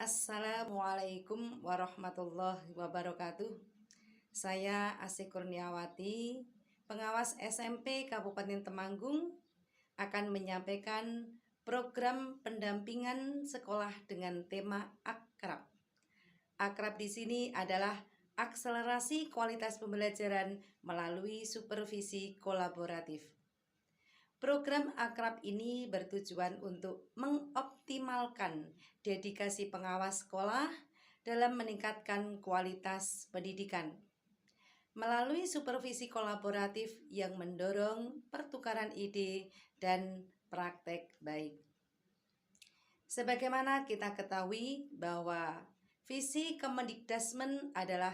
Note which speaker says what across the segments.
Speaker 1: Assalamualaikum warahmatullahi wabarakatuh. Saya Asih Kurniawati, pengawas SMP Kabupaten Temanggung, akan menyampaikan program pendampingan sekolah dengan tema Akrab. Akrab di sini adalah akselerasi kualitas pembelajaran melalui supervisi kolaboratif. Program Akrab ini bertujuan untuk mengoptimalkan dedikasi pengawas sekolah dalam meningkatkan kualitas pendidikan melalui supervisi kolaboratif yang mendorong pertukaran ide dan praktek baik. Sebagaimana kita ketahui bahwa visi Kemendikdasmen adalah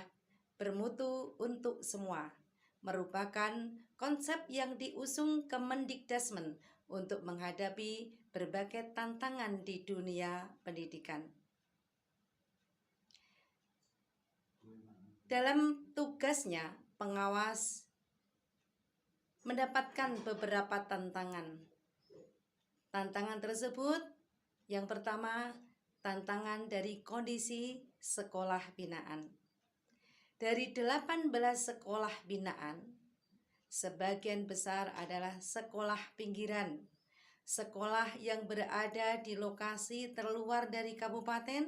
Speaker 1: bermutu untuk semua, merupakan konsep yang diusung Kemendikdasmen untuk menghadapi berbagai tantangan di dunia pendidikan. Dalam tugasnya, pengawas mendapatkan beberapa tantangan. Tantangan tersebut, yang pertama, tantangan dari kondisi sekolah binaan. Dari 18 sekolah binaan, sebagian besar adalah sekolah pinggiran, sekolah yang berada di lokasi terluar dari kabupaten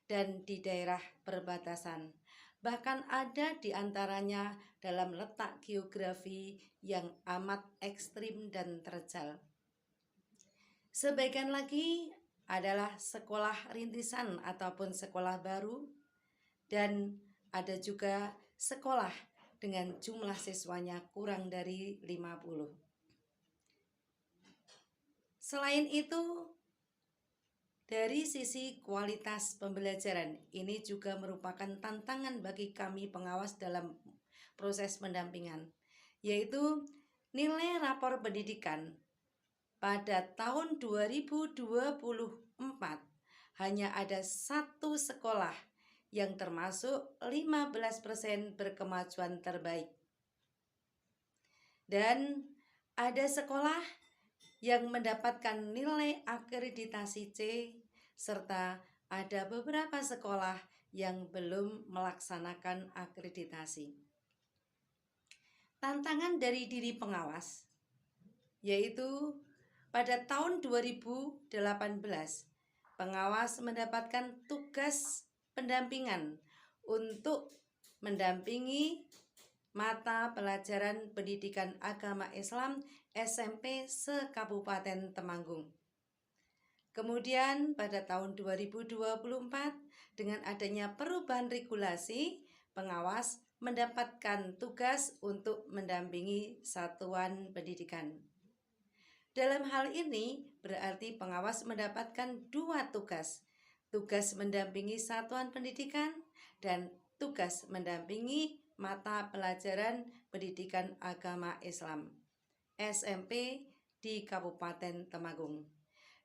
Speaker 1: dan di daerah perbatasan. Bahkan ada di antaranya dalam letak geografi yang amat ekstrim dan terjal. Sebagian lagi adalah sekolah rintisan ataupun sekolah baru, dan ada juga sekolah dengan jumlah siswanya kurang dari 50. Selain itu, dari sisi kualitas pembelajaran, ini juga merupakan tantangan bagi kami pengawas dalam proses pendampingan, yaitu nilai rapor pendidikan. Pada tahun 2024, hanya ada satu sekolah yang termasuk 15% berkemajuan terbaik. Dan ada sekolah yang mendapatkan nilai akreditasi C, serta ada beberapa sekolah yang belum melaksanakan akreditasi. Tantangan dari diri pengawas, yaitu pada tahun 2018, pengawas mendapatkan tugas pendampingan untuk mendampingi mata pelajaran pendidikan agama Islam SMP se-Kabupaten Temanggung. Kemudian pada tahun 2024, dengan adanya perubahan regulasi, pengawas mendapatkan tugas untuk mendampingi satuan pendidikan. Dalam hal ini berarti pengawas mendapatkan dua tugas mendampingi satuan pendidikan dan tugas mendampingi mata pelajaran pendidikan agama Islam SMP di Kabupaten Temanggung.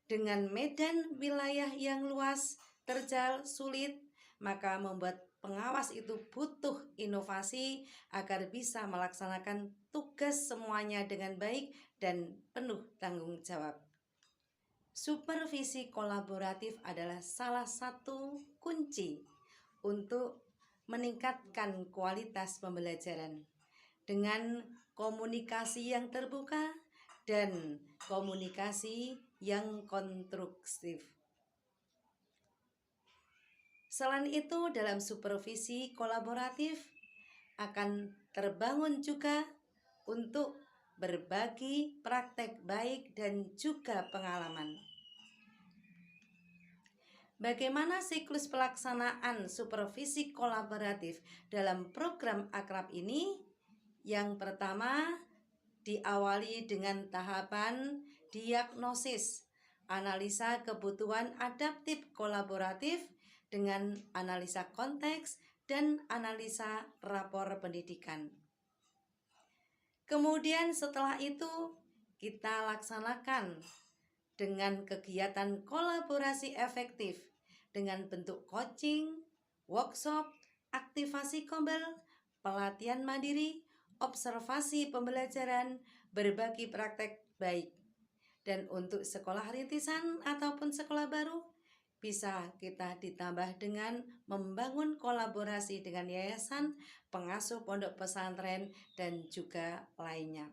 Speaker 1: Dengan medan wilayah yang luas, terjal, sulit, maka membuat pengawas itu butuh inovasi agar bisa melaksanakan tugas semuanya dengan baik dan penuh tanggung jawab. Supervisi kolaboratif adalah salah satu kunci untuk meningkatkan kualitas pembelajaran dengan komunikasi yang terbuka dan komunikasi yang konstruktif. Selain itu, dalam supervisi kolaboratif akan terbangun juga untuk berbagi praktek baik dan juga pengalaman. Bagaimana siklus pelaksanaan supervisi kolaboratif dalam program Akrab ini? Yang pertama, diawali dengan tahapan diagnosis, analisa kebutuhan adaptif kolaboratif dengan analisa konteks dan analisa rapor pendidikan. Kemudian setelah itu kita laksanakan dengan kegiatan kolaborasi efektif dengan bentuk coaching, workshop, aktivasi kobel, pelatihan mandiri, observasi pembelajaran, berbagi praktek baik. Dan untuk sekolah rintisan ataupun sekolah baru, bisa kita ditambah dengan membangun kolaborasi dengan yayasan, pengasuh pondok pesantren, dan juga lainnya.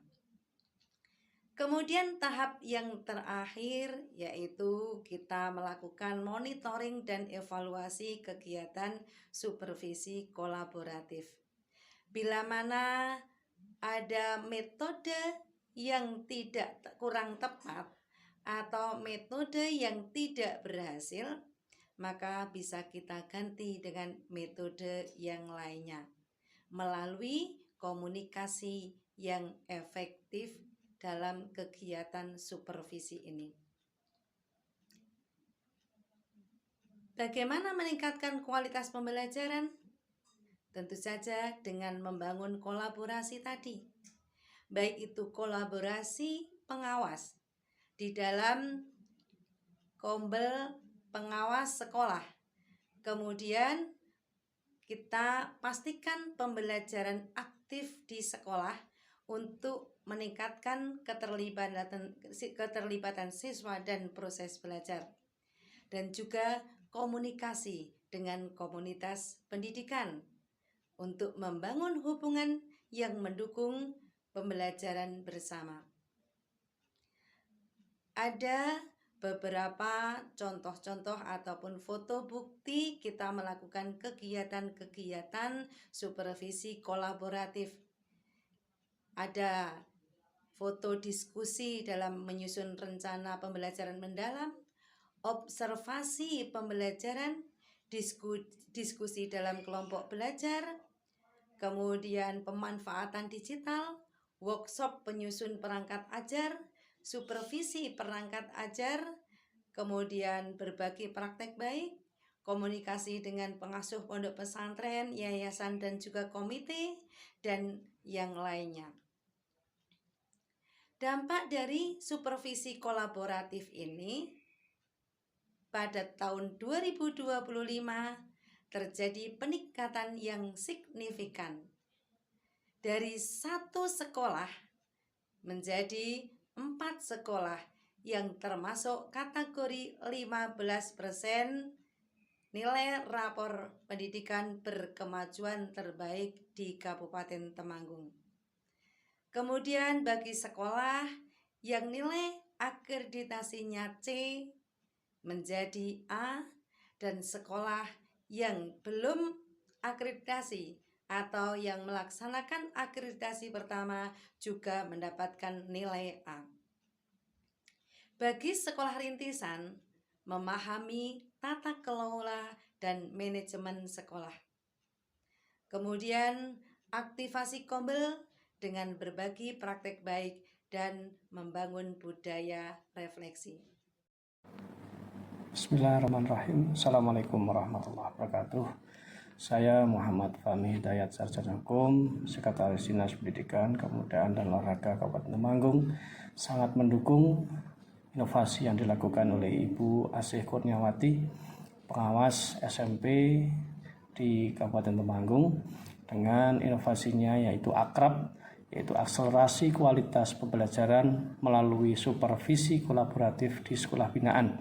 Speaker 1: Kemudian tahap yang terakhir yaitu kita melakukan monitoring dan evaluasi kegiatan supervisi kolaboratif. Bila mana ada metode yang kurang tepat atau metode yang tidak berhasil, maka bisa kita ganti dengan metode yang lainnya melalui komunikasi yang efektif dalam kegiatan supervisi ini. Bagaimana meningkatkan kualitas pembelajaran? Tentu saja dengan membangun kolaborasi tadi. Baik itu kolaborasi pengawas di dalam kombel pengawas sekolah. Kemudian kita pastikan pembelajaran aktif di sekolah untuk meningkatkan keterlibatan siswa dan proses belajar, dan juga komunikasi dengan komunitas pendidikan untuk membangun hubungan yang mendukung pembelajaran bersama. Ada beberapa contoh-contoh ataupun foto bukti kita melakukan kegiatan-kegiatan supervisi kolaboratif. Ada foto diskusi dalam menyusun rencana pembelajaran mendalam, observasi pembelajaran, diskusi dalam kelompok belajar, kemudian pemanfaatan digital, workshop penyusun perangkat ajar, supervisi perangkat ajar, kemudian berbagi praktek baik, komunikasi dengan pengasuh pondok pesantren, yayasan, dan juga komite, dan yang lainnya. Dampak dari supervisi kolaboratif ini pada tahun 2025 terjadi peningkatan yang signifikan dari 1 sekolah menjadi 4 sekolah yang termasuk kategori 15% nilai rapor pendidikan berkemajuan terbaik di Kabupaten Temanggung. Kemudian bagi sekolah yang nilai akreditasinya C menjadi A, dan sekolah yang belum akreditasi atau yang melaksanakan akreditasi pertama juga mendapatkan nilai A. Bagi sekolah rintisan, memahami tata kelola dan manajemen sekolah. Kemudian aktivasi kombel dengan berbagi praktek baik dan membangun budaya refleksi.
Speaker 2: Bismillahirrahmanirrahim. Assalamualaikum warahmatullahi wabarakatuh. Saya Muhammad Fahmi Hidayat, Sarjana Hukum, Sekretaris Dinas Pendidikan, Kebudayaan dan Olahraga Kabupaten Temanggung, sangat mendukung inovasi yang dilakukan oleh Ibu Asih Kurniawati, pengawas SMP di Kabupaten Temanggung, dengan inovasinya yaitu akrab, yaitu akselerasi kualitas pembelajaran melalui supervisi kolaboratif di sekolah binaan,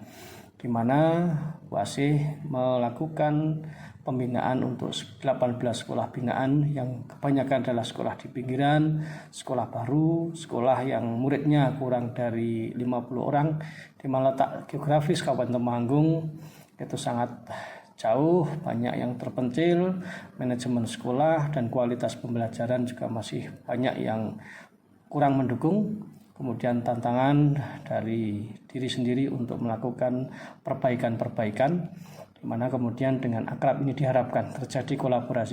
Speaker 2: di mana Bu Asih melakukan pembinaan untuk 18 sekolah binaan yang kebanyakan adalah sekolah di pinggiran, sekolah baru, sekolah yang muridnya kurang dari 50 orang, di mana letak geografis Kabupaten Temanggung itu sangat jauh, banyak yang terpencil, manajemen sekolah dan kualitas pembelajaran juga masih banyak yang kurang mendukung. Kemudian tantangan dari diri sendiri untuk melakukan perbaikan-perbaikan, di mana kemudian dengan akrab ini diharapkan terjadi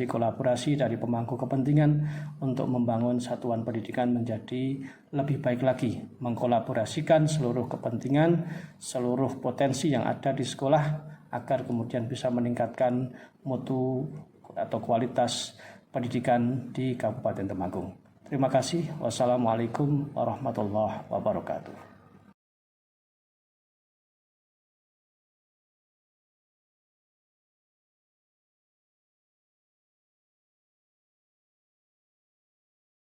Speaker 2: kolaborasi dari pemangku kepentingan untuk membangun satuan pendidikan menjadi lebih baik lagi, mengkolaborasikan seluruh kepentingan, seluruh potensi yang ada di sekolah, agar kemudian bisa meningkatkan mutu atau kualitas pendidikan di Kabupaten Temanggung. Terima kasih. Wassalamualaikum warahmatullahi wabarakatuh.